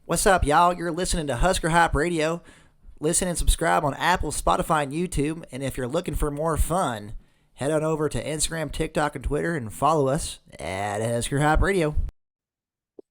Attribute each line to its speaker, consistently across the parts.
Speaker 1: What's up, y'all? You're listening to Husker Hype Radio. Listen and subscribe on Apple, Spotify, and YouTube. And if you're looking for more fun, head on over to Instagram, TikTok, and Twitter and follow us at Husker Hype Radio.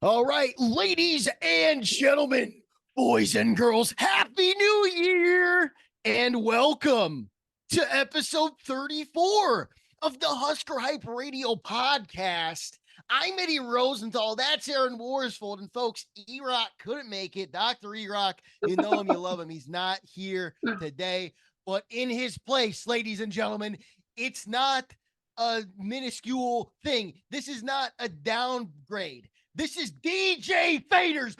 Speaker 2: All right, ladies and gentlemen, boys and girls, Happy New Year and welcome to episode 34 of the Husker Hype Radio podcast. I'm Eddie Rosenthal. That's Aaron Worsfold. And folks, E-Rock couldn't make it. Dr. E-Rock, you know him, you love him. He's not here today. But in his place, ladies and gentlemen, it's not a minuscule thing. This is not a downgrade. This is DJ Faders.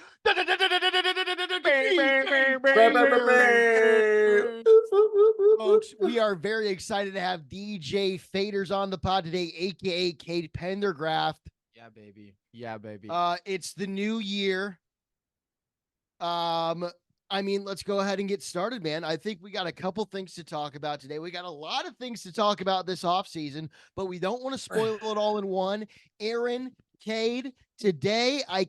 Speaker 2: Folks, we are very excited to have DJ Faders on the pod today, aka Cade Pendergraft.
Speaker 3: Yeah, baby. Yeah, baby.
Speaker 2: It's the new year. Let's go ahead and get started, man. I think we got a couple things to talk about today. We got a lot of things to talk about this offseason, but we don't want to spoil it all in one. Aaron, Cade, today I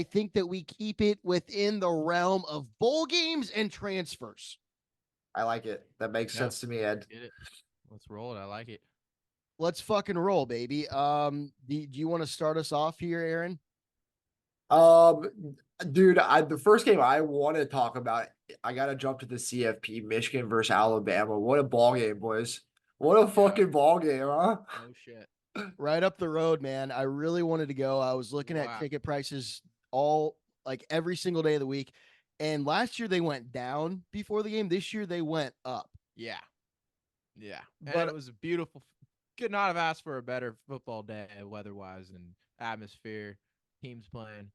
Speaker 2: think that we keep it within the realm of bowl games and transfers.
Speaker 4: I like it. That makes sense to me, Ed.
Speaker 3: Get it. Let's roll it. I like it.
Speaker 2: Let's fucking roll, baby. Do you want to start us off here, Aaron?
Speaker 4: Dude, the first game I want to talk about, I gotta jump to the CFP, Michigan versus Alabama. What a ball game, boys! What a fucking ball game, huh?
Speaker 3: Oh shit.
Speaker 2: Right up the road, man. I really wanted to go. I was looking at ticket prices every single day of the week. And last year they went down before the game. This year they went up.
Speaker 3: Yeah. Yeah.
Speaker 2: But
Speaker 3: And it was a beautiful. Could not have asked for a better football day weather-wise and atmosphere, teams playing.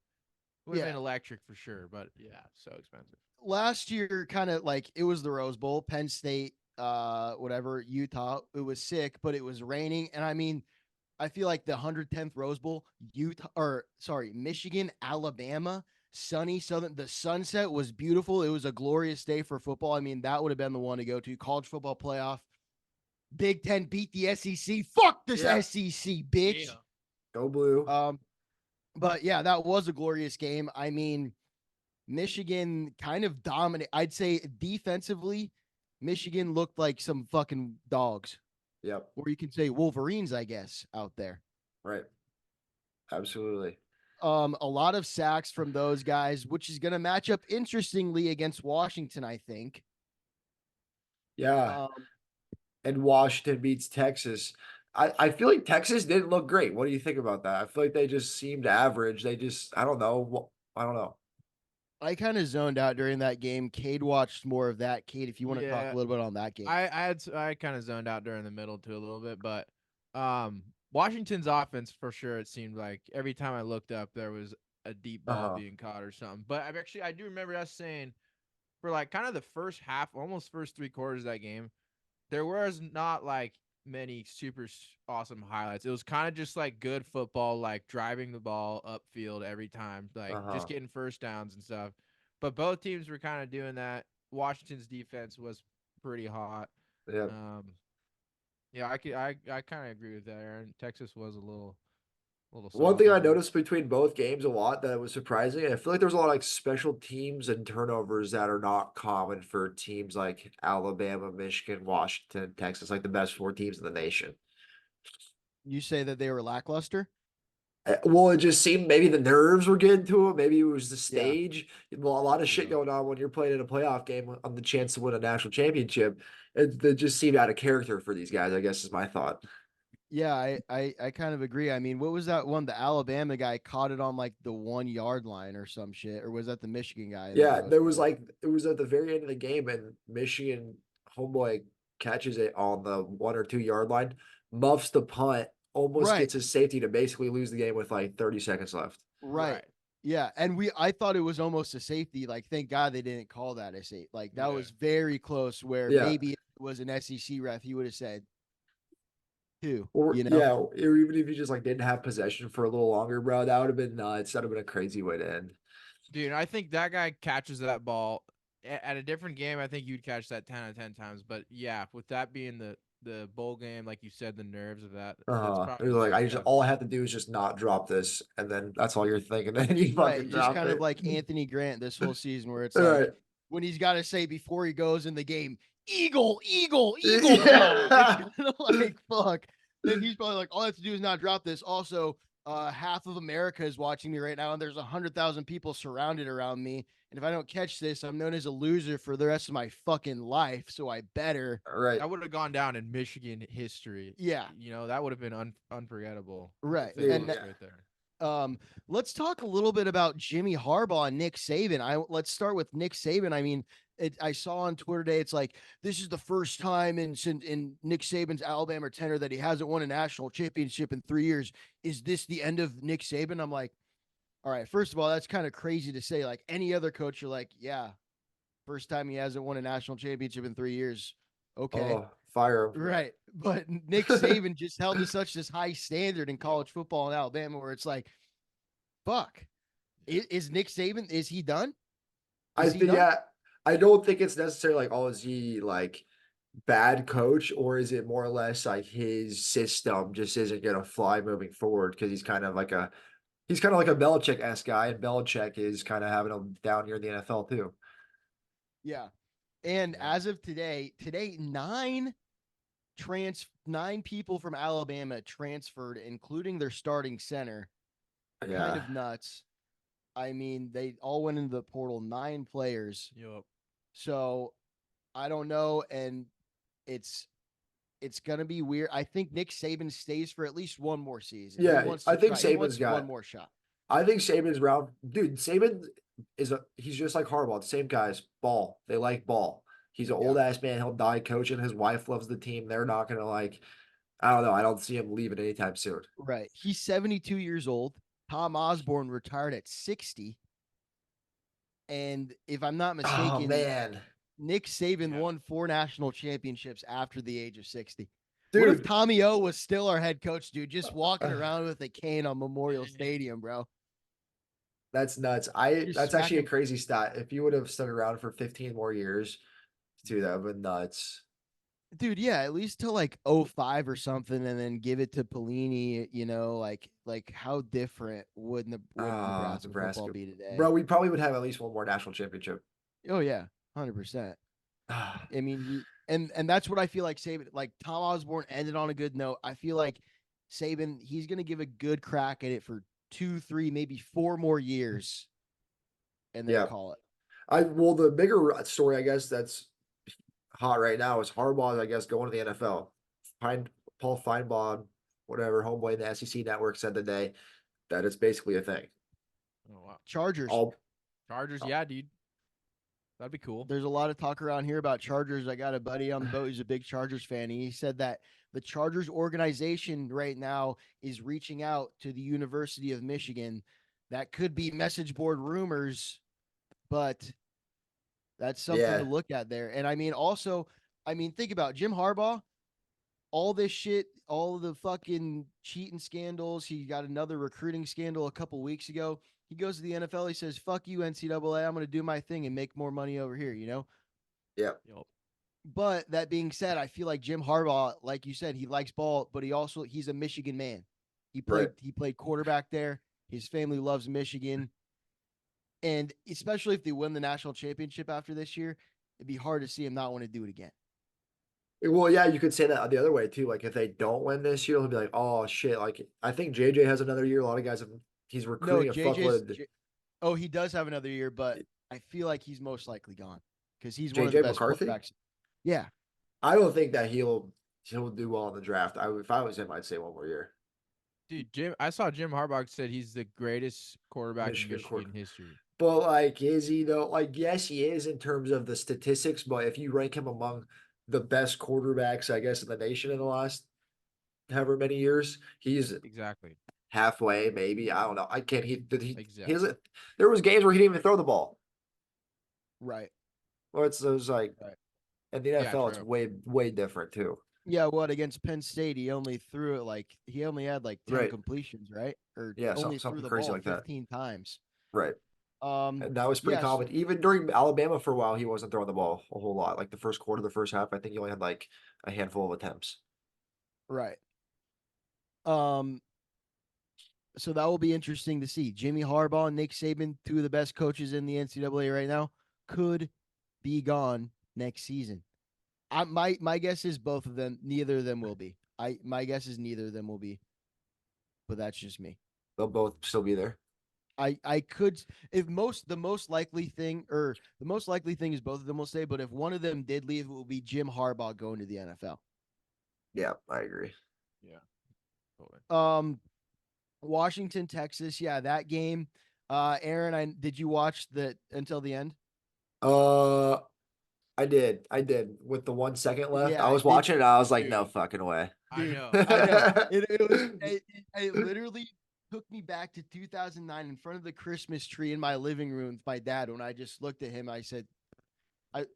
Speaker 3: Would have been electric for sure, but yeah, so expensive.
Speaker 2: Last year, kind of like it was the Rose Bowl, Penn State, Utah. It was sick, but it was raining. And I feel like the 110th Rose Bowl, Michigan, Alabama, sunny Southern. The sunset was beautiful. It was a glorious day for football. that would have been the one to go to. College football playoff. Big Ten beat the SEC. Fuck this SEC, bitch.
Speaker 3: Yeah.
Speaker 4: Go blue.
Speaker 2: But yeah, that was a glorious game. Michigan kind of dominated. I'd say defensively, Michigan looked like some fucking dogs.
Speaker 4: Yep.
Speaker 2: Or you can say Wolverines, I guess, out there.
Speaker 4: Right. Absolutely.
Speaker 2: A lot of sacks from those guys, which is going to match up interestingly against Washington, I think.
Speaker 4: Yeah. And Washington beats Texas. I feel like Texas didn't look great. What do you think about that? I feel like they just seemed average. I don't know. I don't know.
Speaker 2: I kind of zoned out during that game. Cade watched more of that. Cade, if you want to talk a little bit on that game.
Speaker 3: I kind of zoned out during the middle too a little bit, but Washington's offense for sure. It seemed like every time I looked up, there was a deep ball being caught or something. But I do remember us saying for like kind of the first half, almost first three quarters of that game, there was not like many super awesome highlights. It was kind of just like good football, like driving the ball upfield every time, like just getting first downs and stuff. But both teams were kind of doing that. Washington's defense was pretty hot.
Speaker 4: Yeah.
Speaker 3: I kind of agree with that, Aaron. Texas was a little
Speaker 4: One thing I noticed between both games a lot that was surprising, I feel like there's a lot of like special teams and turnovers that are not common for teams like Alabama, Michigan, Washington, Texas, like the best four teams in the nation.
Speaker 2: You say that they were lackluster?
Speaker 4: Well, it just seemed maybe the nerves were getting to them. Maybe it was the stage. Well, a lot of shit going on when you're playing in a playoff game on the chance to win a national championship. It just seemed out of character for these guys, I guess is my thought.
Speaker 2: Yeah, I kind of agree. What was that one? The Alabama guy caught it on like the 1 yard line or some shit, or was that the Michigan guy?
Speaker 4: Yeah, it was at the very end of the game, and Michigan homeboy catches it on the 1 or 2 yard line, muffs the punt, almost gets his safety to basically lose the game with like 30 seconds left.
Speaker 2: Right. Yeah, and I thought it was almost a safety. Like, thank God they didn't call that a safety. Like, that was very close. Where maybe if it was an SEC ref, he would have said.
Speaker 4: Or or even if you just like didn't have possession for a little longer, bro, that would have been nuts. That would have been a crazy way to end.
Speaker 3: Dude, I think that guy catches that ball at a different game. I think you'd catch that 10 out of 10 times. But yeah, with that being the the bowl game, like you said, the nerves of that. That's
Speaker 4: Uh-huh.
Speaker 3: probably
Speaker 4: It was like,
Speaker 3: very
Speaker 4: I just
Speaker 3: tough.
Speaker 4: all I have to do is just not drop this, and then that's all you're thinking. And you
Speaker 2: Right.
Speaker 4: fucking
Speaker 2: Just
Speaker 4: drop
Speaker 2: kind of
Speaker 4: it.
Speaker 2: like Anthony Grant this whole season, where it's
Speaker 4: All
Speaker 2: like
Speaker 4: right.
Speaker 2: when he's got to say before he goes in the game, Eagle, Eagle, Eagle
Speaker 4: Yeah.
Speaker 2: flag. It's kind of like, fuck. And he's probably like, all I have to do is not drop this. Also, half of America is watching me right now, and there's 100,000 people surrounded around me. And if I don't catch this, I'm known as a loser for the rest of my fucking life. So I better.
Speaker 4: Right.
Speaker 3: That would have gone down in Michigan history.
Speaker 2: Yeah.
Speaker 3: That would have been unforgettable.
Speaker 2: Right.
Speaker 3: Famous
Speaker 2: And
Speaker 3: right there.
Speaker 2: let's talk a little bit about Jimmy Harbaugh and Nick Saban. Let's start with Nick Saban. I mean, I saw on Twitter today, it's like this is the first time in Nick Saban's Alabama tenure that he hasn't won a national championship in 3 years. Is this the end of Nick Saban? I'm like, all right. First of all, that's kind of crazy to say. Like any other coach, you're like, yeah, first time he hasn't won a national championship in 3 years. Okay.
Speaker 4: Oh, fire him.
Speaker 2: Right. But Nick Saban just held to such this high standard in college football in Alabama where it's like, fuck. Is Nick Saban, is he done?
Speaker 4: I
Speaker 2: Is he
Speaker 4: think,
Speaker 2: done?
Speaker 4: yeah, I don't think it's necessarily like, oh, is he like bad coach, or is it more or less like his system just isn't gonna fly moving forward because he's kind of like a Belichick-esque guy, and Belichick is kind of having a down year in the NFL too.
Speaker 2: Yeah. And
Speaker 3: Yeah.
Speaker 2: as of today, nine people from Alabama transferred, including their starting center. Kind
Speaker 4: Yeah.
Speaker 2: of nuts. I mean, they all went into the portal, 9 players.
Speaker 3: Yup.
Speaker 2: So I don't know. And it's gonna be weird. I think Nick Saban stays for at least one more season.
Speaker 4: Yeah,
Speaker 2: He wants
Speaker 4: I
Speaker 2: to
Speaker 4: think
Speaker 2: try, he
Speaker 4: Saban's
Speaker 2: wants
Speaker 4: got
Speaker 2: one more shot.
Speaker 4: I think Saban's round, dude. Saban he's just like Harbaugh, the same guys. Ball, they like ball. He's an old ass man. He'll die coaching. His wife loves the team. They're not gonna like. I don't know. I don't see him leaving anytime soon.
Speaker 2: Right. He's 72 years old. Tom Osborne retired at 60. And if I'm not
Speaker 4: Oh
Speaker 2: mistaken,
Speaker 4: man,
Speaker 2: Nick Saban
Speaker 3: Yeah.
Speaker 2: won 4 national championships after the age of 60. What if
Speaker 4: dude.
Speaker 2: Tommy O was still our head coach, dude, just walking around with a cane on Memorial Stadium, bro?
Speaker 4: That's nuts.
Speaker 2: Just
Speaker 4: That's actually a
Speaker 2: smacking-
Speaker 4: crazy stat. If you would have stuck around for 15 more years, dude, that would have been nuts.
Speaker 2: Dude, yeah, at least till like 05 or something, and then give it to Pelini, like how different would Nebraska football be today?
Speaker 4: Bro, we probably would have at least one more national championship.
Speaker 2: Oh yeah, 100%. I mean, and that's what I feel like Saban, like Tom Osborne ended on a good note. I feel like Saban, he's gonna give a good crack at it for 2, 3, maybe 4 more years, and then
Speaker 4: Yeah.
Speaker 2: call it.
Speaker 4: Well, the bigger story, I guess, that's hot right now is Harbaugh, I guess, going to the NFL. Paul Feinbaum, whatever, homeboy in the SEC network said today that it's basically a thing.
Speaker 3: Oh wow.
Speaker 2: Chargers.
Speaker 3: Chargers,
Speaker 4: Oh.
Speaker 3: yeah, dude. That'd be cool.
Speaker 2: There's a lot of talk around here about Chargers. I got a buddy on the boat who's a big Chargers fan. And he said that the Chargers organization right now is reaching out to the University of Michigan. That could be message board rumors, but that's something
Speaker 4: Yeah.
Speaker 2: to look at there. And I mean, also, think about Jim Harbaugh, all this shit, all of the fucking cheating scandals. He got another recruiting scandal a couple weeks ago. He goes to the NFL. He says, fuck you, NCAA. I'm going to do my thing and make more money over here,
Speaker 4: Yeah.
Speaker 3: Yup.
Speaker 2: But that being said, I feel like Jim Harbaugh, like you said, he likes ball, but he's a Michigan man. He played quarterback there. His family loves Michigan. And especially if they win the national championship after this year, it'd be hard to see him not want to do it again.
Speaker 4: Well, yeah, you could say that the other way too. Like if they don't win this year, he'll be like, "Oh shit!" Like I think JJ has another year. A lot of guys he's recruiting a fuckload.
Speaker 2: Oh, he does have another year, but I feel like he's most likely gone because he's one of
Speaker 4: JJ
Speaker 2: the best
Speaker 4: McCarthy?
Speaker 2: quarterbacks. Yeah,
Speaker 4: I don't think that he'll do well in the draft. If I was him, I'd say one more year.
Speaker 3: Dude, I saw Jim Harbaugh said he's the greatest quarterback in Michigan history.
Speaker 4: But like, is he though? Like, yes, he is in terms of the statistics. But if you rank him among the best quarterbacks, I guess, in the nation in the last however many years, he's
Speaker 3: Exactly.
Speaker 4: halfway, maybe. I don't know. I can't.
Speaker 3: Exactly.
Speaker 4: There was games where he didn't even throw the ball.
Speaker 2: right.
Speaker 4: Well, it was like,
Speaker 2: Right.
Speaker 4: in the
Speaker 3: Yeah,
Speaker 4: NFL, it's
Speaker 3: true.
Speaker 4: way different too.
Speaker 2: Yeah, what against Penn State? He only had like 10
Speaker 4: Right.
Speaker 2: completions, right? Or
Speaker 4: Yeah,
Speaker 2: only
Speaker 4: something
Speaker 2: threw the
Speaker 4: crazy
Speaker 2: ball
Speaker 4: like that.
Speaker 2: 15 times.
Speaker 4: Right. And that was pretty
Speaker 2: Yes,
Speaker 4: common. Even during Alabama for a while, he wasn't throwing the ball a whole lot. Like the first quarter, the first half, I think he only had like a handful of attempts.
Speaker 2: right. Um, so that will be interesting to see. Jimmy Harbaugh and Nick Saban, two of the best coaches in the NCAA right now, could be gone next season. My guess is both of them. Neither of them will be. My guess is neither of them will be. But that's just me.
Speaker 4: They'll both still be there.
Speaker 2: I could if the most likely thing is both of them will stay. But if one of them did leave, it will be Jim Harbaugh going to the NFL.
Speaker 4: Yeah, I agree.
Speaker 3: Yeah. Totally.
Speaker 2: Washington, Texas. Yeah, that game. Aaron, did you watch that until the end?
Speaker 4: Uh, I did. With the 1 second left, I
Speaker 2: Yeah,
Speaker 4: was watching it. I was like, no
Speaker 3: Dude.
Speaker 4: fucking way.
Speaker 3: I
Speaker 2: dude,
Speaker 3: know.
Speaker 2: I know. It literally took me back to 2009 in front of the Christmas tree in my living room with my dad. When I just looked at him, I said, "I,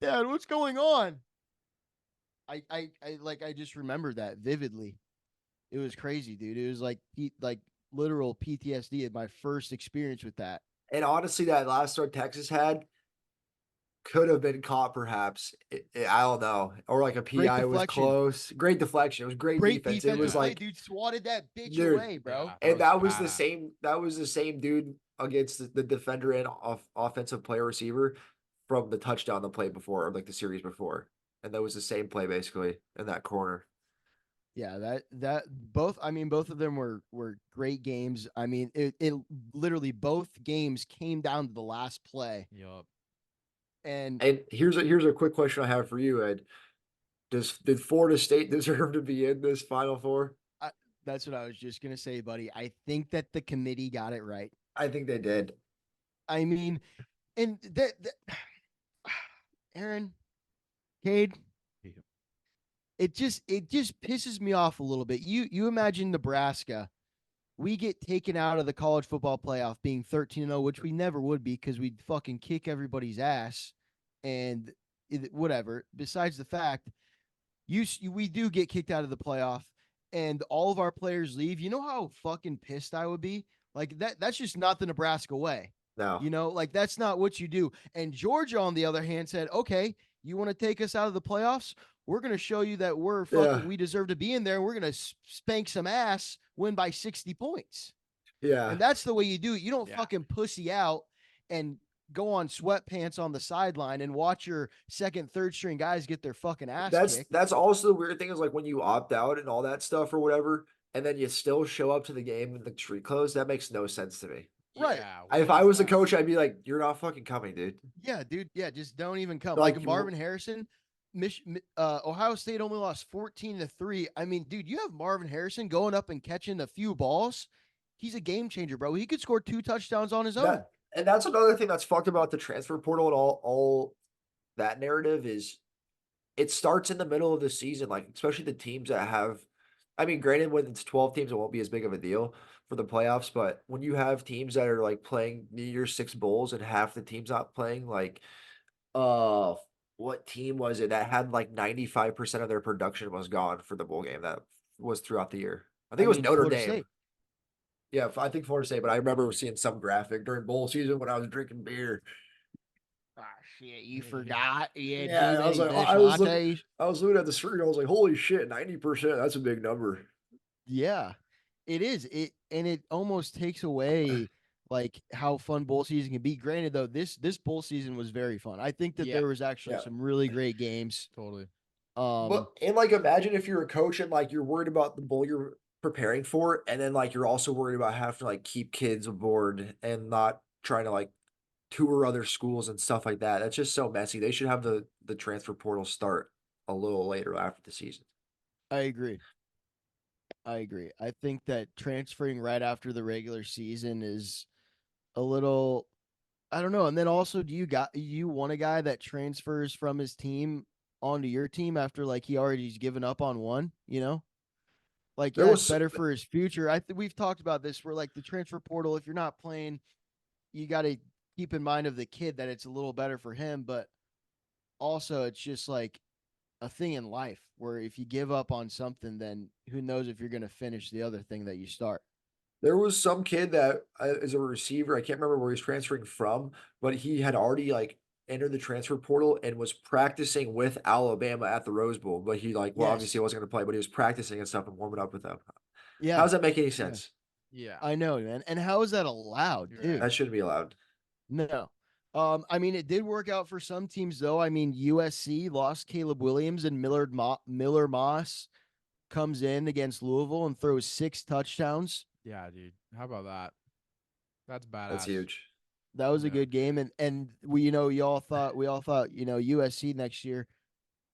Speaker 2: Dad, what's going on?" I just remembered that vividly. It was crazy, dude. It was like literal PTSD at my first experience with that.
Speaker 4: And honestly, that last start Texas had could have been caught, perhaps. I don't know, or like a
Speaker 2: Great
Speaker 4: PI was
Speaker 2: deflection.
Speaker 4: close. Great deflection. It was great
Speaker 2: Great
Speaker 4: defense. It was
Speaker 2: defensive play,
Speaker 4: like,
Speaker 2: dude. Swatted that bitch
Speaker 4: dude,
Speaker 2: away, bro.
Speaker 3: Yeah.
Speaker 4: and that was the
Speaker 3: badass.
Speaker 4: same. That was the same dude against the defender and offensive player receiver from the touchdown the play before, or like the series before, and that was the same play basically in that corner.
Speaker 2: Yeah, that both. I mean, both of them were great games. I mean, it literally both games came down to the last play.
Speaker 3: Yup.
Speaker 2: And
Speaker 4: And here's a quick question I have for you, Ed. Did Florida State deserve to be in this Final Four?
Speaker 2: that's what I was just gonna say, buddy. I think that the committee got it right.
Speaker 4: I think they did.
Speaker 2: I mean, and Aaron, Cade, it just pisses me off a little bit. You imagine Nebraska, we get taken out of the college football playoff being 13-0, which we never would be because we'd fucking kick everybody's ass, and whatever. Besides the fact, we do get kicked out of the playoff, and all of our players leave. You know how fucking pissed I would be? Like that's just not the Nebraska way.
Speaker 4: No.
Speaker 2: Like that's not what you do. And Georgia, on the other hand, said, "Okay, you want to take us out of the playoffs? We're going to show you that we deserve to be in there. We're going to spank some ass, win by 60 points."
Speaker 4: Yeah.
Speaker 2: And that's the way you do it. You don't
Speaker 3: Yeah.
Speaker 2: fucking pussy out and go on sweatpants on the sideline and watch your second, third string guys get their fucking ass kicked.
Speaker 4: That's also the weird thing is like when you opt out and all that stuff or whatever, and then you still show up to the game and the tree closed. That makes no sense to me.
Speaker 2: Right.
Speaker 3: Yeah,
Speaker 4: If
Speaker 3: what
Speaker 4: I
Speaker 3: is
Speaker 4: was the
Speaker 3: that?
Speaker 4: coach, I'd be like, "You're not fucking coming, dude."
Speaker 2: Yeah, dude. Yeah, just don't even come.
Speaker 4: Like,
Speaker 2: Like Marvin Harrison, Ohio State only lost 14-3. I mean, dude, you have Marvin Harrison going up and catching a few balls. He's a game changer, bro. He could score 2 touchdowns on his own.
Speaker 4: And that's another thing that's fucked about the transfer portal and all that narrative is it starts in the middle of the season, like especially the teams that have. I mean, granted, when it's 12 teams, it won't be as big of a deal for the playoffs. But when you have teams that are like playing New Year's Six bowls and half the teams not playing, like, uh, what team was it that had like 95% of their production was gone for the bowl game that was throughout the year? I think it was Notre
Speaker 2: Florida
Speaker 4: Dame.
Speaker 2: State.
Speaker 4: Yeah, I think Florida State, but I remember seeing some graphic during bowl season when I was drinking beer.
Speaker 2: Ah, shit, you forgot.
Speaker 4: Yeah, I was like, I was looking at the screen. I was like, holy shit, 90%. That's a big number.
Speaker 2: Yeah, it is. It almost takes away like how fun bowl season can be. Granted, though, this bowl season was very fun. I think that there was actually some really great games.
Speaker 3: Totally.
Speaker 4: But and like imagine if you're a coach and like you're worried about the bowl you're preparing for, and then like you're also worried about having to like keep kids aboard and not trying to like tour other schools and stuff like that. That's just so messy. They should have the transfer portal start a little later after the season.
Speaker 2: I agree. I think that transferring right after the regular season is a little, I don't know. And then also, do you want a guy that transfers from his team onto your team after like he already's given up on one, you know? Like,
Speaker 4: There
Speaker 2: yeah, it's
Speaker 4: was
Speaker 2: better for his future. We've talked about this where like the transfer portal, if you're not playing, you got to keep in mind of the kid that it's a little better for him, but also it's just like a thing in life where if you give up on something, then who knows if you're going to finish the other thing that you start.
Speaker 4: There was some kid that is a receiver. I can't remember where he's transferring from, but he had already like entered the transfer portal and was practicing with Alabama at the Rose Bowl. But he like, well, obviously he
Speaker 5: Yes.
Speaker 4: wasn't going to play, but he was practicing and stuff and warming up with them. How
Speaker 5: Yeah.
Speaker 4: does that make any
Speaker 5: Yeah.
Speaker 4: sense?
Speaker 3: Yeah.
Speaker 5: I know, man. And how is that allowed,
Speaker 3: You're
Speaker 5: dude?
Speaker 3: right.
Speaker 4: That shouldn't be allowed.
Speaker 5: No. I mean, it did work out for some teams, though. I mean, USC lost Caleb Williams and Miller Moss comes in against Louisville and throws 6 touchdowns.
Speaker 3: Yeah, dude. How about that? That's badass.
Speaker 4: That's huge.
Speaker 5: That was a
Speaker 3: Yeah.
Speaker 5: good game, and we we all thought USC next year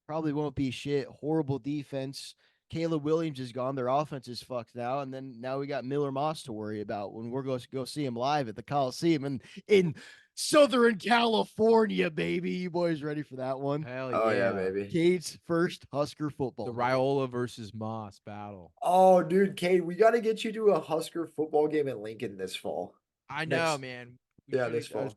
Speaker 5: probably won't be shit. Horrible defense. Caleb Williams is gone. Their offense is fucked now, and then now we got Miller Moss to worry about when we're going to go see him live at the Coliseum in Southern California, baby. You boys ready for that one?
Speaker 3: Hell
Speaker 4: Oh yeah,
Speaker 3: yeah.
Speaker 4: baby.
Speaker 5: Kate's first Husker football.
Speaker 3: The
Speaker 5: game.
Speaker 3: Riola versus Moss battle.
Speaker 4: Oh, dude, Cade, we got to get you to a Husker football game in Lincoln this fall.
Speaker 3: I know,
Speaker 4: Next-
Speaker 3: man.
Speaker 4: Yeah, this fall.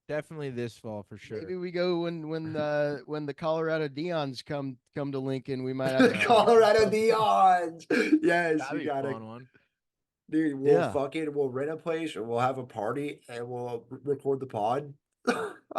Speaker 3: Definitely this fall for sure.
Speaker 5: Maybe we go when the Colorado Deons come to Lincoln. We might have
Speaker 4: The Colorado Deons. Yes,
Speaker 3: That'd
Speaker 4: you
Speaker 3: be a
Speaker 4: got it.
Speaker 3: fun one.
Speaker 4: Dude, we'll
Speaker 5: Yeah.
Speaker 4: we'll rent a place and we'll have a party and we'll record the pod.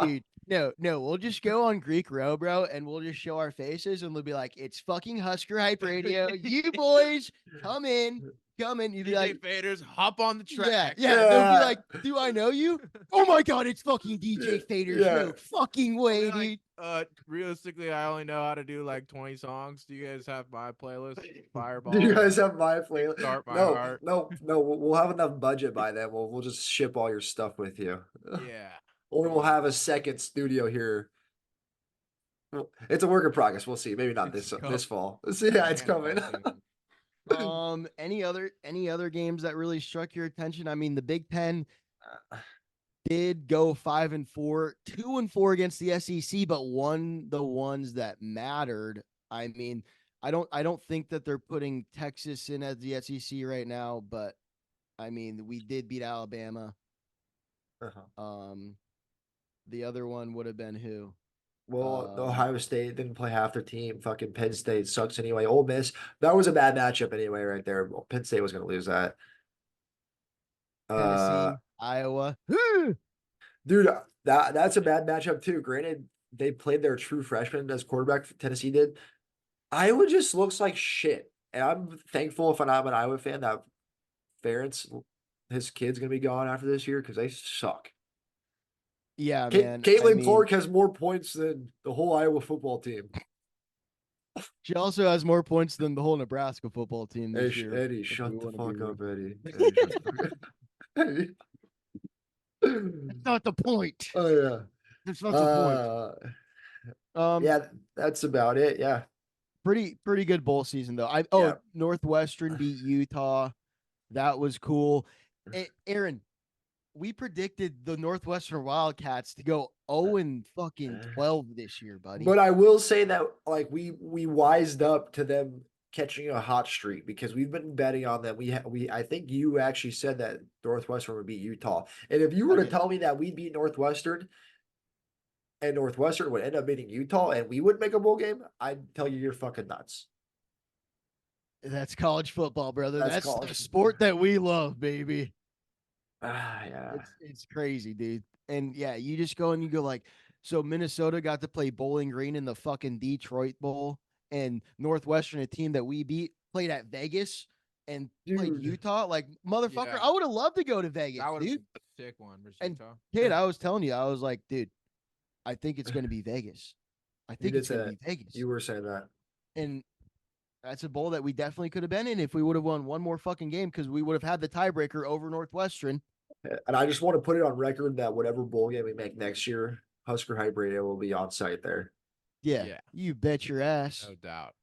Speaker 5: Dude, no, we'll just go on Greek Row, bro, and we'll just show our faces and we'll be like, it's fucking Husker Hype Radio. You boys come in. You'd be
Speaker 3: DJ
Speaker 5: like,
Speaker 3: Faders, hop on the
Speaker 5: yeah,
Speaker 3: track.
Speaker 5: yeah. They'll
Speaker 4: Yeah.
Speaker 5: be like, do I know you? Oh my god, it's fucking DJ Faders.
Speaker 4: Yeah.
Speaker 5: No fucking way,
Speaker 3: We're
Speaker 5: dude.
Speaker 3: like, realistically, I only know how to do like 20 songs. Do you guys have my playlist? Fireball.
Speaker 4: Do you guys have my playlist?
Speaker 3: Start my
Speaker 4: No,
Speaker 3: heart.
Speaker 4: no. We'll have enough budget by then. We'll just ship all your stuff with you.
Speaker 3: Yeah.
Speaker 4: Or we'll have a second studio here. Well, it's a work in progress. We'll see. Maybe not
Speaker 3: It's
Speaker 4: this fall. Yeah, it's coming.
Speaker 5: Any other games that really struck your attention? I mean, the Big Ten did go 5-4, 2-4 against the SEC, but won the ones that mattered. I mean, I don't think that they're putting Texas in as the SEC right now, but I mean, we did beat Alabama.
Speaker 4: Uh-huh.
Speaker 5: The other one would have been who?
Speaker 4: Well, Ohio State didn't play half their team. Fucking Penn State sucks anyway. Ole Miss, that was a bad matchup anyway, right there. Well, Penn State was going to lose that.
Speaker 5: Tennessee, Iowa.
Speaker 4: Dude, that's a bad matchup too. Granted, they played their true freshman as quarterback. Tennessee did. Iowa just looks like shit, and I'm thankful if I'm an Iowa fan that Ferentz, his kid's gonna be gone after this year because they suck.
Speaker 5: Yeah, man.
Speaker 4: Caitlin Clark has more points than the whole Iowa football team.
Speaker 5: She also has more points than the whole Nebraska football team this year.
Speaker 4: Eddie,
Speaker 5: if
Speaker 4: shut
Speaker 5: we
Speaker 4: the
Speaker 5: wanna be
Speaker 4: fuck up,
Speaker 5: real.
Speaker 4: Eddie. Eddie, shut the fuck up. Eddie.
Speaker 5: That's not the point.
Speaker 4: Oh yeah.
Speaker 5: That's not the point.
Speaker 4: Yeah, that's about it. Yeah.
Speaker 5: Pretty good bowl season though.
Speaker 4: Yeah.
Speaker 5: Northwestern beat Utah. That was cool. Aaron, we predicted the Northwestern Wildcats to go 0-12 this year, buddy.
Speaker 4: But I will say that like we wised up to them catching a hot streak because we've been betting on them. I think you actually said that Northwestern would beat Utah. And if you were to tell me that we'd beat Northwestern and Northwestern would end up beating Utah and we would make a bowl game, I'd tell you you're fucking nuts.
Speaker 5: That's college football, brother.
Speaker 4: That's
Speaker 5: That's
Speaker 4: college
Speaker 5: the sport that we love, baby.
Speaker 4: Yeah.
Speaker 5: It's crazy, dude. And yeah, you just go and you go like, so Minnesota got to play Bowling Green in the fucking Detroit Bowl, and Northwestern, a team that we beat, played at Vegas and played
Speaker 4: Dude.
Speaker 5: Utah. Like, motherfucker,
Speaker 3: Yeah.
Speaker 5: I would have loved to go to Vegas,
Speaker 3: That would
Speaker 5: dude.
Speaker 3: have been a sick one versus
Speaker 5: And
Speaker 3: Utah.
Speaker 5: kid, I was telling you, I was like, dude, I think it's going to be Vegas. I think
Speaker 4: did
Speaker 5: it's going
Speaker 4: say
Speaker 5: to be
Speaker 4: that.
Speaker 5: Vegas.
Speaker 4: You were saying that.
Speaker 5: And that's a bowl that we definitely could have been in if we would have won one more fucking game because we would have had the tiebreaker over Northwestern.
Speaker 4: And I just want to put it on record that whatever bowl game we make next year, Husker Hype Radio will be on site there.
Speaker 5: Yeah,
Speaker 3: Yeah.
Speaker 5: you bet your ass.
Speaker 3: No doubt.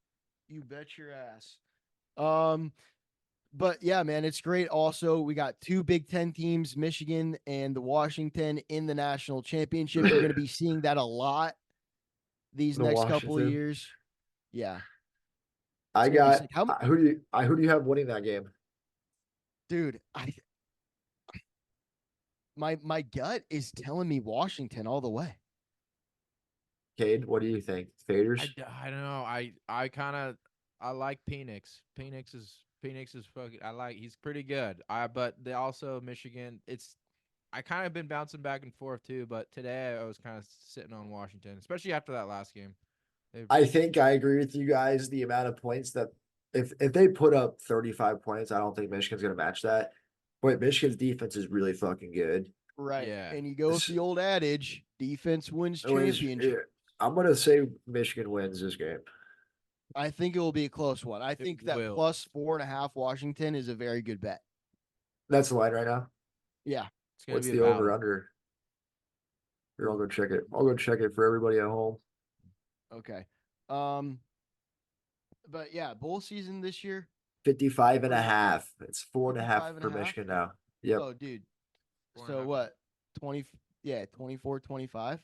Speaker 5: You bet your ass. But yeah, man, it's great. Also, we got 2 Big Ten teams, Michigan and Washington, in the national championship. You're going to be seeing that a lot these
Speaker 4: The
Speaker 5: next couple of
Speaker 4: Washington.
Speaker 5: years. Yeah,
Speaker 4: I
Speaker 5: It's gonna be
Speaker 4: got
Speaker 5: sick. How mu-
Speaker 4: who do you have winning that game?
Speaker 5: dude. My gut is telling me Washington all the way.
Speaker 4: Cade, what do you think? Faders?
Speaker 3: I don't know. I like Penix. Penix is Phoenix is fucking. He's pretty good. But they also Michigan. I kind of been bouncing back and forth too. But today I was kind of sitting on Washington, especially after that last game.
Speaker 4: I think I agree with you guys. The amount of points that if they put up 35 points, I don't think Michigan's gonna match that. But Michigan's defense is really fucking good.
Speaker 5: Right.
Speaker 3: Yeah.
Speaker 5: And you go with the old adage, defense wins championship.
Speaker 4: I'm gonna say Michigan wins this game.
Speaker 5: I think it will be a close one. I think that
Speaker 3: will.
Speaker 5: plus 4.5 Washington is a very good bet.
Speaker 4: That's the line right now.
Speaker 5: Yeah.
Speaker 3: It's gonna
Speaker 4: What's
Speaker 3: be
Speaker 4: the
Speaker 3: a
Speaker 4: over
Speaker 3: battle.
Speaker 4: under? Here, I'll go check it. I'll go check it for everybody at home.
Speaker 5: Okay. But yeah, bowl season this year.
Speaker 4: 55 and a half. It's 4.5
Speaker 5: 55 and
Speaker 4: for
Speaker 5: a half?
Speaker 4: Michigan now. Yep.
Speaker 5: Oh, dude.
Speaker 3: Four and a
Speaker 5: So
Speaker 3: half.
Speaker 5: what? 20, yeah, 24, 25.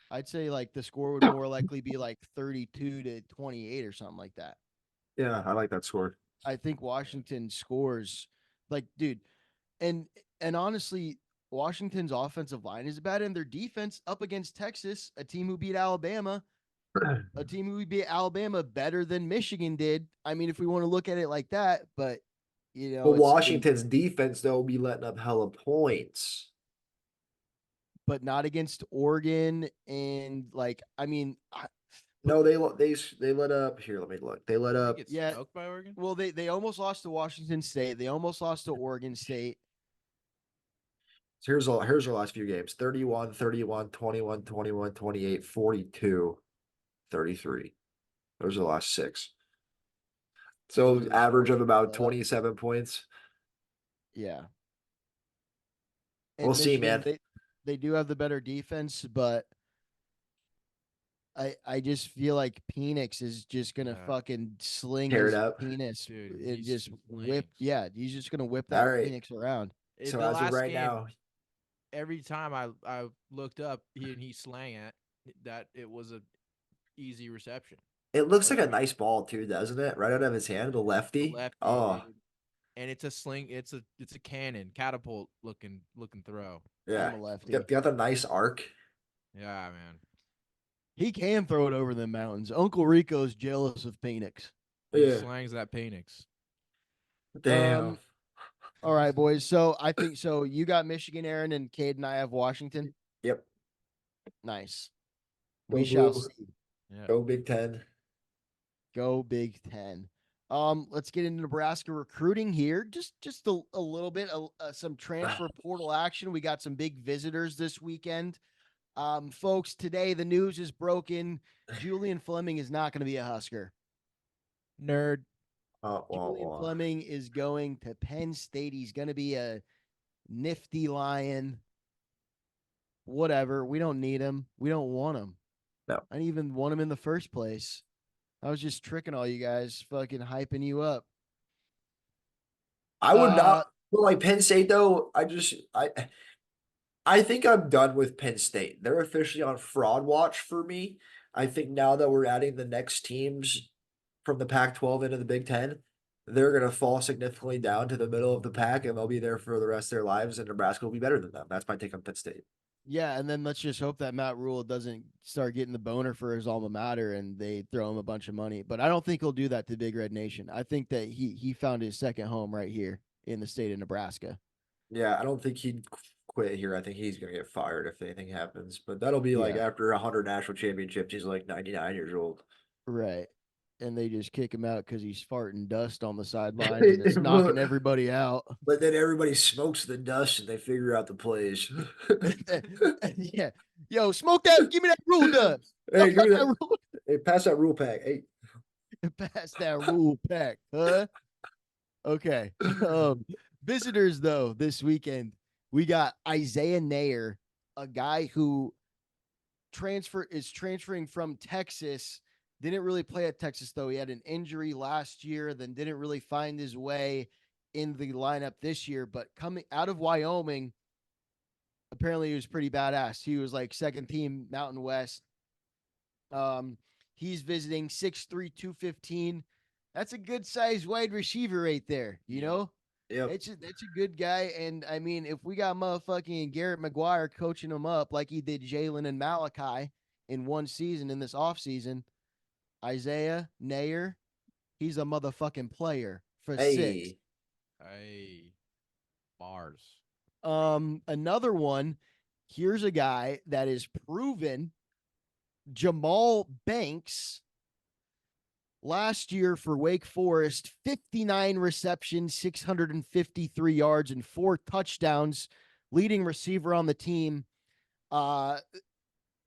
Speaker 5: I'd say like the score would more likely be like 32 to 28 or something like that.
Speaker 4: Yeah, I like that score.
Speaker 5: I think Washington scores like, dude, and honestly, Washington's offensive line is bad, and their defense up against Texas, a team who beat Alabama, better than Michigan did. I mean, if we want to look at it like that, but
Speaker 4: But Washington's defense though will be letting up hella points.
Speaker 5: but not against Oregon, and like, I mean,
Speaker 4: No, they let up. Here, let me look. They let up.
Speaker 3: Get
Speaker 5: yeah.
Speaker 3: smoked by Oregon.
Speaker 5: well, they almost lost to Washington State. They almost lost to Oregon State.
Speaker 4: Here's our last few games: 31, 31, 21, 21, 28, 42, 33. Those are the last 6. So
Speaker 5: Those are the
Speaker 4: average of
Speaker 5: scores
Speaker 4: about
Speaker 5: that-
Speaker 4: 27 points.
Speaker 5: Yeah.
Speaker 4: We'll see,
Speaker 5: Michigan,
Speaker 4: man.
Speaker 5: They do have the better defense, but I just feel like Penix is just gonna
Speaker 3: Yeah.
Speaker 5: fucking sling
Speaker 4: Tear it
Speaker 5: his
Speaker 4: up.
Speaker 5: penis
Speaker 3: Dude,
Speaker 5: and
Speaker 3: he
Speaker 5: just whip.
Speaker 3: slings.
Speaker 5: Yeah, he's just gonna whip that
Speaker 4: All right.
Speaker 5: Penix around.
Speaker 4: So
Speaker 3: The
Speaker 4: as of
Speaker 3: last
Speaker 4: right
Speaker 3: game,
Speaker 4: now,
Speaker 3: every time I looked up, he slang it. That it was a easy reception.
Speaker 4: it looks like a
Speaker 3: Every-
Speaker 4: nice ball too, doesn't it? Right out of his hand, the
Speaker 3: The
Speaker 4: lefty.
Speaker 3: lefty,
Speaker 4: Oh,
Speaker 3: dude. And it's a sling. It's a cannon, catapult looking throw.
Speaker 4: yeah.
Speaker 5: I'm a lefty.
Speaker 4: Got the nice arc.
Speaker 3: Yeah, man.
Speaker 5: He can throw it over the mountains. Uncle Rico's jealous of Penix.
Speaker 3: He
Speaker 4: Yeah.
Speaker 3: slangs that Penix.
Speaker 4: Damn.
Speaker 5: All right, boys. So I think so. You got Michigan, Aaron, and Cade, and I have Washington.
Speaker 4: Yep.
Speaker 5: Nice.
Speaker 4: Go
Speaker 5: We shall
Speaker 4: blue.
Speaker 5: see.
Speaker 3: Yeah.
Speaker 4: Go Big Ten.
Speaker 5: Go Big Ten. Let's get into Nebraska recruiting here. Just a little bit, some transfer portal action. We got some big visitors this weekend. Folks, today the news is broken. Julian Fleming is not going to be a Husker.
Speaker 3: Nerd.
Speaker 5: Julian Fleming is going to Penn State. He's going to be a nifty Lion. Whatever. We don't need him. We don't want him.
Speaker 4: No.
Speaker 5: I didn't even want him in the first place. I was just tricking all you guys, fucking hyping you up.
Speaker 4: I would not. But like Penn State though, I think I'm done with Penn State. They're officially on fraud watch for me. I think now that we're adding the next teams from the Pac-12 into the Big Ten, they're going to fall significantly down to the middle of the pack, and they'll be there for the rest of their lives, and Nebraska will be better than them. That's my take on Penn State.
Speaker 5: Yeah, and then let's just hope that Matt Rhule doesn't start getting the boner for his alma mater and they throw him a bunch of money. But I don't think he'll do that to Big Red Nation. I think that he found his second home right here in the state of Nebraska.
Speaker 4: Yeah, I don't think he'd quit here. I think he's going to get fired if anything happens. But that'll be like after 100 national championships, he's like 99 years old.
Speaker 5: Right. And they just kick him out because he's farting dust on the sidelines and it's knocking everybody out.
Speaker 4: But then everybody smokes the dust and they figure out the plays.
Speaker 5: Yeah. Yo, smoke that. Give me that Rhule dust.
Speaker 4: Hey, give me that. Hey, pass that Rhule pack. Hey.
Speaker 5: Pass that Rhule pack, huh? Okay. Visitors, though, this weekend, we got Isaiah Nayer, a guy who is transferring from Texas. Didn't really play at Texas, though. He had an injury last year, then didn't really find his way in the lineup this year. But coming out of Wyoming, apparently he was pretty badass. He was like second team Mountain West. He's visiting 6'3", 215. That's a good sized wide receiver right there, you know?
Speaker 4: Yeah.
Speaker 5: That's a good guy. And I mean, if we got motherfucking Garrett McGuire coaching him up like he did Jalen and Malachi in one season in this offseason, Isaiah Nayer, he's a motherfucking player for 6.
Speaker 4: Hey.
Speaker 3: Hey, bars.
Speaker 5: Another one. Here's a guy that is proven. Jamal Banks. Last year for Wake Forest, 59 receptions, 653 yards, and 4 touchdowns. Leading receiver on the team.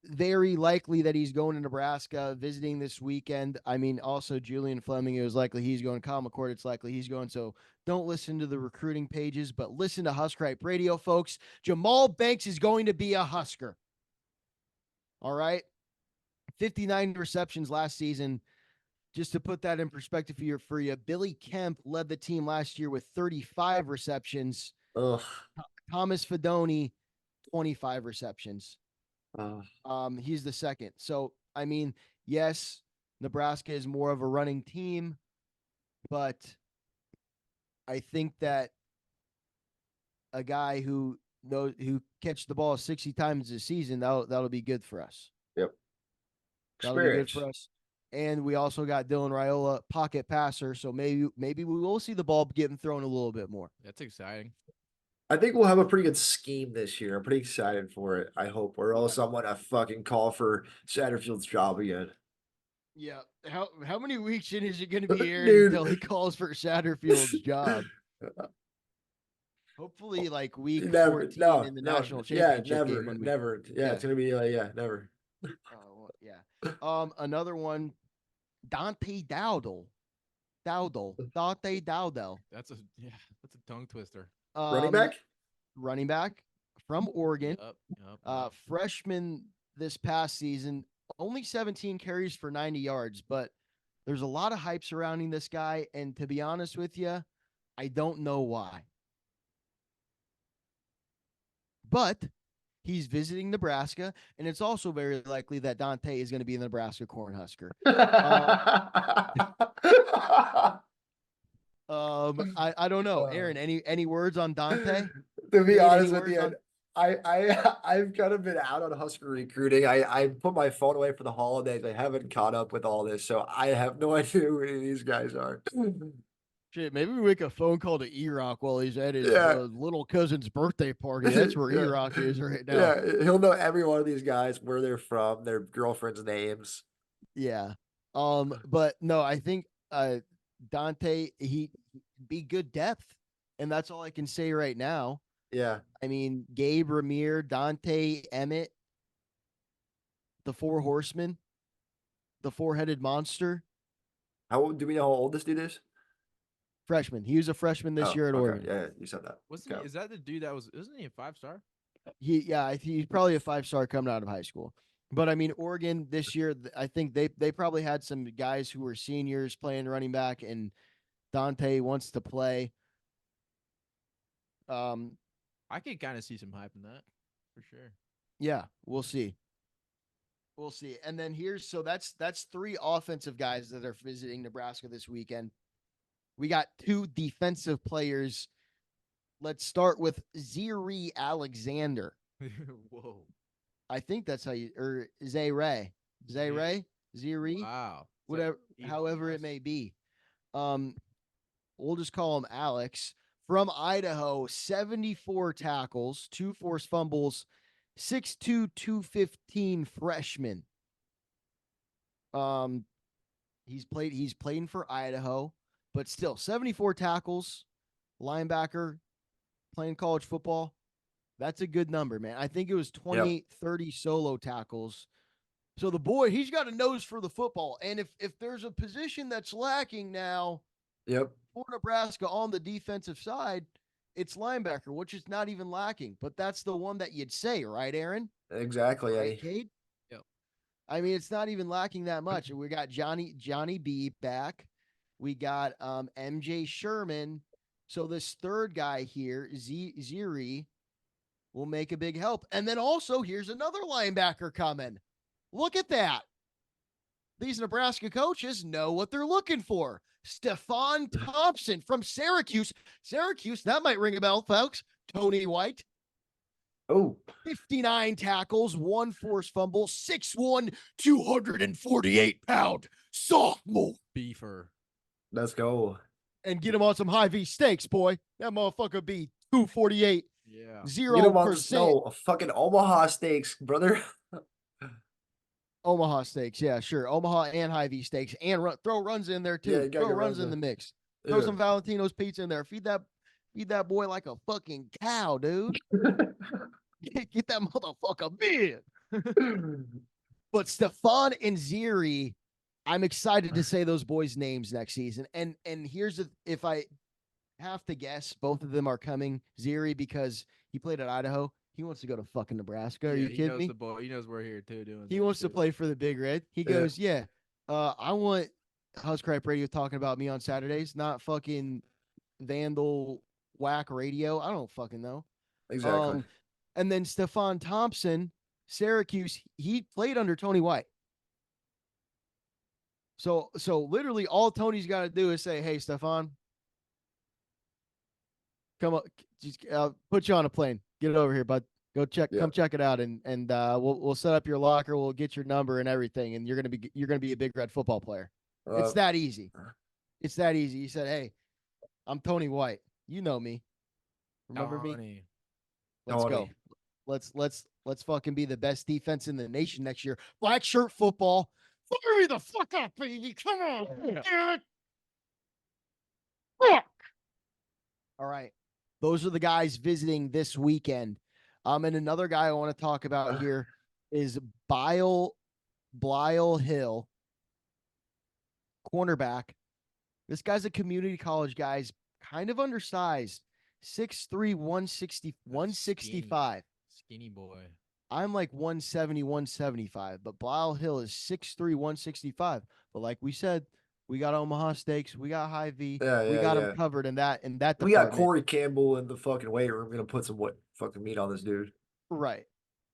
Speaker 5: Very likely that he's going to Nebraska, visiting this weekend. I mean, also Julian Fleming, it was likely he's going. Kyle McCord, it's likely he's going. So don't listen to the recruiting pages, but listen to Husker Hype Radio, folks. Jamal Banks is going to be a Husker. All right. 59 receptions last season. Just to put that in perspective for you, Billy Kemp led the team last year with 35 receptions.
Speaker 4: Ugh.
Speaker 5: Thomas Fedoni, 25 receptions.
Speaker 4: Uh,
Speaker 5: He's the second. So, I mean, yes, Nebraska is more of a running team, but I think that a guy who catch the ball 60 times a season, that'll be good for us.
Speaker 4: Yep.
Speaker 5: That'll be good
Speaker 4: Experience.
Speaker 5: for us. And we also got Dylan Raiola, pocket passer, so maybe we will see the ball getting thrown a little bit more.
Speaker 3: That's exciting.
Speaker 4: I think we'll have a pretty good scheme this year. I'm pretty excited for it. I hope, or else I'm gonna fucking call for Satterfield's job again.
Speaker 5: Yeah. How many weeks in is it going to be, Aaron,
Speaker 4: Dude.
Speaker 5: until he calls for Satterfield's job? Hopefully, like week 14 in the national championship game. When we,
Speaker 4: never. Yeah, it's gonna be never.
Speaker 5: Yeah. Another one, Dante Dowdle. Dante Dowdle.
Speaker 3: That's a tongue twister.
Speaker 4: Running back?
Speaker 5: Running back from Oregon.
Speaker 3: Yep.
Speaker 5: Freshman this past season, only 17 carries for 90 yards, but there's a lot of hype surrounding this guy. And to be honest with you, I don't know why. But he's visiting Nebraska, and it's also very likely that Dante is going to be the Nebraska Cornhusker. I don't know. Aaron, any words on Dante?
Speaker 4: To be honest with you, I've kind of been out on Husker recruiting. I put my phone away for the holidays. I haven't caught up with all this, so I have no idea who any of these guys are.
Speaker 5: Shit, maybe we make a phone call to E-Rock while he's at his little cousin's birthday party. That's where E-Rock is right now.
Speaker 4: Yeah, he'll know every one of these guys, where they're from, their girlfriends' names.
Speaker 5: Yeah. But no, I think Dante, he be good depth, and that's all I can say right now.
Speaker 4: Yeah.
Speaker 5: I mean, Gabe Ramir, Dante Emmett, the 4 horsemen, the 4-headed monster.
Speaker 4: Do we know how old this dude is?
Speaker 5: Freshman. He was a freshman this year at Oregon.
Speaker 4: Yeah, you said that.
Speaker 3: Is that the dude isn't he a 5-star?
Speaker 5: He's probably a 5-star coming out of high school. But I mean, Oregon this year, I think they probably had some guys who were seniors playing running back, and Dante wants to play.
Speaker 3: I could kind of see some hype in that for sure.
Speaker 5: Yeah, we'll see. We'll see. And then that's 3 offensive guys that are visiting Nebraska this weekend. We got 2 defensive players. Let's start with Ziri Alexander.
Speaker 3: Whoa.
Speaker 5: I think that's how you, or Zay-Ray. Ziri.
Speaker 3: Wow.
Speaker 5: Whatever, however it may be. We'll just call him Alex. From Idaho, 74 tackles, 2 forced fumbles, 6'2", 215 freshman. He's playing for Idaho, but still 74 tackles, linebacker, playing college football. That's a good number, man. I think it was 28, 30 solo tackles. So the boy, he's got a nose for the football. And if there's a position that's lacking now, for Nebraska on the defensive side, it's linebacker, which is not even lacking. But that's the one that you'd say, right, Aaron?
Speaker 4: Exactly,
Speaker 5: right,
Speaker 4: Eddie.
Speaker 5: Cade?
Speaker 3: Yep.
Speaker 5: I mean, it's not even lacking that much. We got Johnny B back. We got MJ Sherman. So this third guy here, Ziri, will make a big help. And then also, here's another linebacker coming. Look at that. These Nebraska coaches know what they're looking for. Stephon Thompson from Syracuse. Syracuse, that might ring a bell, folks. Tony White. 59 tackles, 1 forced fumble, 6'1", 248-pound sophomore.
Speaker 3: Beefer.
Speaker 4: Let's go.
Speaker 5: and get him on some high V steaks, boy. That motherfucker be 248,
Speaker 3: Yeah.
Speaker 4: Get him on
Speaker 5: 0%.
Speaker 4: no fucking Omaha steaks, brother.
Speaker 5: Omaha steaks, yeah, sure. Omaha and high V steaks, and throw runs in there too.
Speaker 4: Yeah, you gotta
Speaker 5: Throw
Speaker 4: get
Speaker 5: runs
Speaker 4: runs
Speaker 5: in
Speaker 4: in.
Speaker 5: the mix. Throw
Speaker 4: Yeah.
Speaker 5: some Valentino's pizza in there. Feed that boy like a fucking cow, dude. Get that motherfucker big. But Stefan and Ziri, I'm excited to say those boys' names next season. And if I have to guess, both of them are coming. Ziri because he played at Idaho. He wants to go to fucking Nebraska. Are
Speaker 3: Yeah,
Speaker 5: you
Speaker 3: he
Speaker 5: kidding
Speaker 3: knows
Speaker 5: me?
Speaker 3: the boy. He knows we're here too doing.
Speaker 5: He
Speaker 3: this
Speaker 5: wants to
Speaker 3: too.
Speaker 5: play for the Big Red. He
Speaker 4: Yeah.
Speaker 5: goes, yeah. I want Huskripe Radio talking about me on Saturdays, not fucking Vandal Whack Radio. I don't fucking know.
Speaker 4: Exactly.
Speaker 5: And then Stefan Thompson, Syracuse, he played under Tony White. So literally all Tony's got to do is say, "Hey, Stefan, come up, just put you on a plane. Get it over here, bud. Go check, come check it out, and we'll set up your locker. We'll get your number and everything, and you're gonna be a Big Red football player. It's that easy. It's that easy." He said, "Hey, I'm Tony White. You know me. Remember me? Let's go. Let's fucking be the best defense in the nation next year. Black shirt football. Fire me the fuck up, baby. Come on. Yeah. Fuck. All right. Those are the guys visiting this weekend. And another guy I want to talk about here is Blyle Hill, cornerback. This guy's a community college guy's kind of undersized. 6'3", 165.
Speaker 3: Skinny boy.
Speaker 5: I'm like 170, 175, but Blyle Hill is 6'3", 165. But like we said, we got Omaha Steaks, we got High V, we got him covered in that department.
Speaker 4: We got Corey Campbell in the fucking weight room. We're gonna put some fucking meat on this dude.
Speaker 5: Right.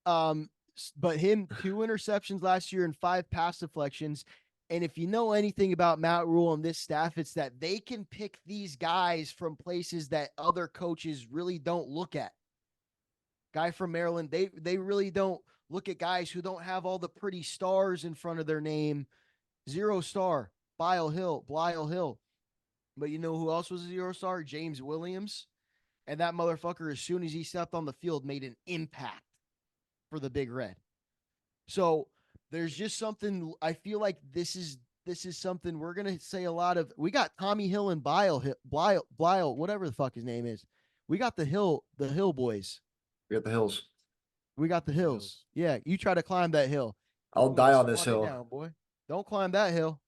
Speaker 5: But him 2 interceptions last year and 5 pass deflections. And if you know anything about Matt Rhule and this staff, it's that they can pick these guys from places that other coaches really don't look at. Guy from Maryland, they really don't look at guys who don't have all the pretty stars in front of their name. 0 star, Blyle Hill. But you know who else was a 0 star? James Williams. And that motherfucker, as soon as he stepped on the field, made an impact for the Big Red. So there's just something, I feel like this is something we're going to say a lot of. We got Tommy Hill and Blyle, whatever the fuck his name is. We got the Hill boys.
Speaker 4: We got the hills.
Speaker 5: We got the hills. Yeah, you try to climb that hill.
Speaker 4: I'll die on this hill.
Speaker 5: Down, boy. Don't climb that hill.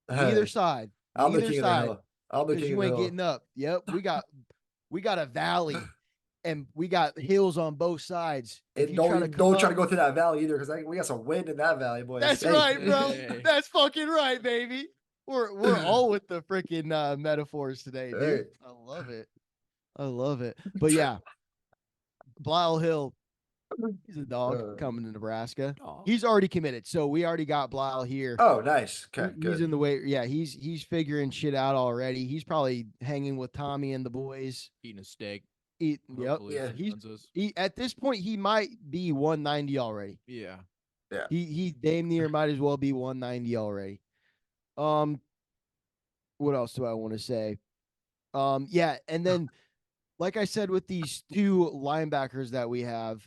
Speaker 4: Hey,
Speaker 5: Neither side.
Speaker 4: I'm the
Speaker 5: Neither
Speaker 4: king
Speaker 5: side.
Speaker 4: of the hill. I'm the king
Speaker 5: you
Speaker 4: of the
Speaker 5: ain't
Speaker 4: hill.
Speaker 5: getting up. Yep, we got a valley, and we got hills on both sides.
Speaker 4: And don't try to go through that valley either, because we got some wind in that valley, boy.
Speaker 5: That's right, bro. That's fucking right, baby. We're all with the freaking metaphors today, dude.
Speaker 4: Hey.
Speaker 5: I love it. But yeah, Blyle Hill, he's a dog coming to Nebraska. He's already committed, so we already got Blyle here.
Speaker 4: Oh, nice. Okay,
Speaker 5: he's
Speaker 4: good.
Speaker 5: in the way. Yeah, he's figuring shit out already. He's probably hanging with Tommy and the boys,
Speaker 3: eating a steak.
Speaker 5: Yep.
Speaker 4: Yeah.
Speaker 5: He at this point he might be 190 already.
Speaker 3: Yeah.
Speaker 4: Yeah.
Speaker 5: He damn near might as well be 190 already. What else do I want to say? Yeah, and then like I said, with these 2 linebackers that we have,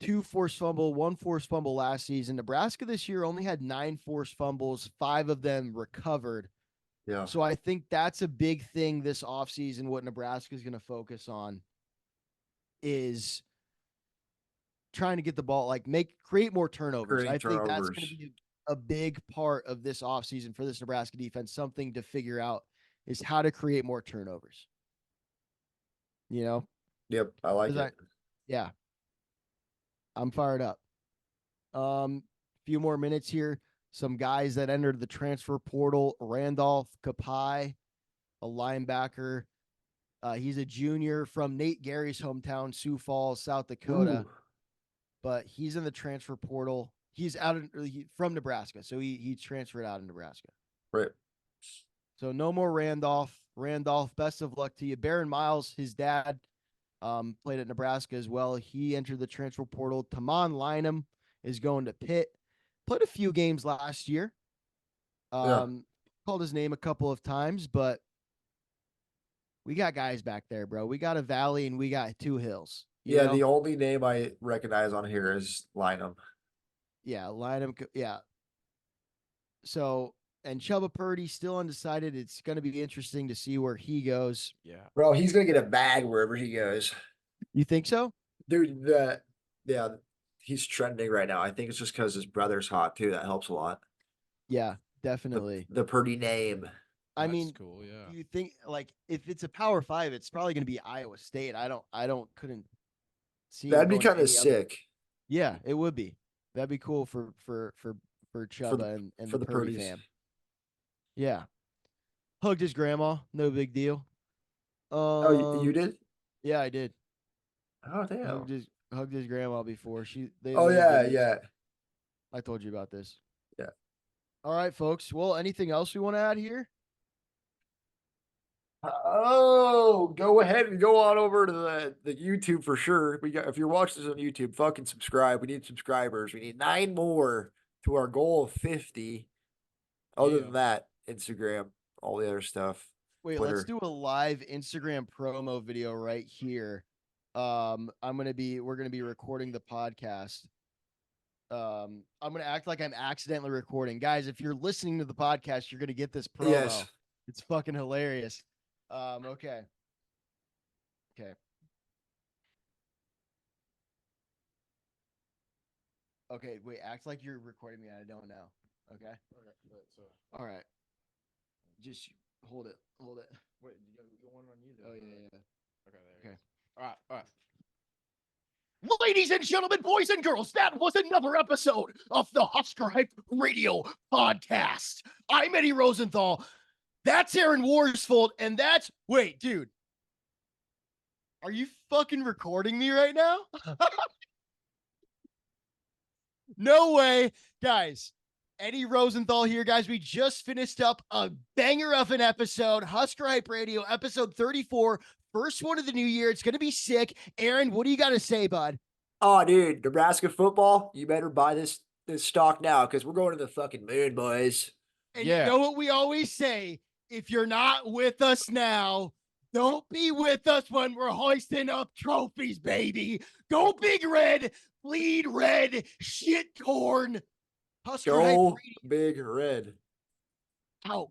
Speaker 5: 2 forced fumble, 1 forced fumble last season. Nebraska this year only had 9 forced fumbles, 5 of them recovered.
Speaker 4: Yeah.
Speaker 5: So I think that's a big thing this offseason. What Nebraska is going to focus on is trying to get the ball, create more turnovers. I think that's going to be a big part of this offseason for this Nebraska defense. Something to figure out is how to create more turnovers. You know?
Speaker 4: Yep, I like it.
Speaker 5: Yeah. I'm fired up. Few more minutes here. Some guys that entered the transfer portal. Randolph Kapai, a linebacker. He's a junior from Nate Gary's hometown, Sioux Falls, South Dakota.
Speaker 4: Ooh.
Speaker 5: But he's in the transfer portal. He's from Nebraska, so he transferred out of Nebraska.
Speaker 4: Right.
Speaker 5: So no more Randolph. Randolph, best of luck to you. Baron Miles, his dad, played at Nebraska as well. He entered the transfer portal. Tamon Lynham is going to Pitt. Played a few games last year. Called his name a couple of times, but we got guys back there, bro. We got a valley and we got two hills. You
Speaker 4: Yeah,
Speaker 5: know?
Speaker 4: the only name I recognize on here is Lynham.
Speaker 5: Yeah, line them. Yeah. So, and Chuba Purdy still undecided. It's going to be interesting to see where he goes.
Speaker 3: Yeah.
Speaker 4: Bro, he's gonna get a bag wherever he goes.
Speaker 5: You think so?
Speaker 4: Dude, yeah, he's trending right now. I think it's just because his brother's hot too. That helps a lot.
Speaker 5: Yeah, definitely.
Speaker 4: The Purdy name.
Speaker 5: I
Speaker 3: That's
Speaker 5: mean,
Speaker 3: cool. Yeah.
Speaker 5: do you think like if it's a Power 5, it's probably going to be Iowa State. Couldn't see him
Speaker 4: That'd be
Speaker 5: going to
Speaker 4: kind of
Speaker 5: any other.
Speaker 4: sick
Speaker 5: Yeah, it would be. That'd be cool for
Speaker 4: for
Speaker 5: Chuba
Speaker 4: the,
Speaker 5: and
Speaker 4: for
Speaker 5: the
Speaker 4: the
Speaker 5: Purdy
Speaker 4: Purdy's.
Speaker 5: fam. Yeah, hugged his grandma. No big deal.
Speaker 4: Oh, you did?
Speaker 5: Yeah, I did.
Speaker 4: Oh, damn.
Speaker 5: Hugged his grandma before they
Speaker 4: Oh,
Speaker 5: lived
Speaker 4: yeah,
Speaker 5: in-
Speaker 4: yeah.
Speaker 5: I told you about this.
Speaker 4: Yeah.
Speaker 5: All right, folks. Well, anything else we want to add here?
Speaker 4: Oh, go ahead and go on over to the YouTube for sure. If you're watching this on YouTube, fucking subscribe. We need subscribers. We need 9 more to our goal of 50. Other
Speaker 3: Yeah.
Speaker 4: than that, Instagram, all the other stuff.
Speaker 5: Wait,
Speaker 4: Twitter.
Speaker 5: let's do a live Instagram promo video right here. We're gonna be recording the podcast. I'm gonna act like I'm accidentally recording. Guys, if you're listening to the podcast, you're gonna get this promo.
Speaker 4: Yes.
Speaker 5: It's fucking hilarious. Okay. Okay. Okay, wait, act like you're recording me. I don't know. Okay. All right. Just hold it. Hold it.
Speaker 3: Wait, you want it on you?
Speaker 5: Oh yeah.
Speaker 3: Okay.
Speaker 5: Okay.
Speaker 3: All right. All right.
Speaker 2: Ladies and gentlemen, boys and girls, that was another episode of the Husker Hype Radio Podcast. I'm Eddie Rosenthal. That's Aaron Worsfold, and wait, dude. Are you fucking recording me right now? No way. Guys, Eddie Rosenthal here, guys. We just finished up a banger of an episode, Husker Hype Radio, episode 34. First one of the new year. It's going to be sick. Aaron, what do you got to say, bud?
Speaker 4: Oh, dude, Nebraska football, you better buy this stock now because we're going to the fucking moon, boys.
Speaker 2: And
Speaker 3: Yeah.
Speaker 2: you know what we always say? If you're not with us now, don't be with us when we're hoisting up trophies, baby. Go Big Red, bleed red, shit corn. Husker Hype
Speaker 4: Go
Speaker 2: Radio
Speaker 4: Big Red.
Speaker 2: out.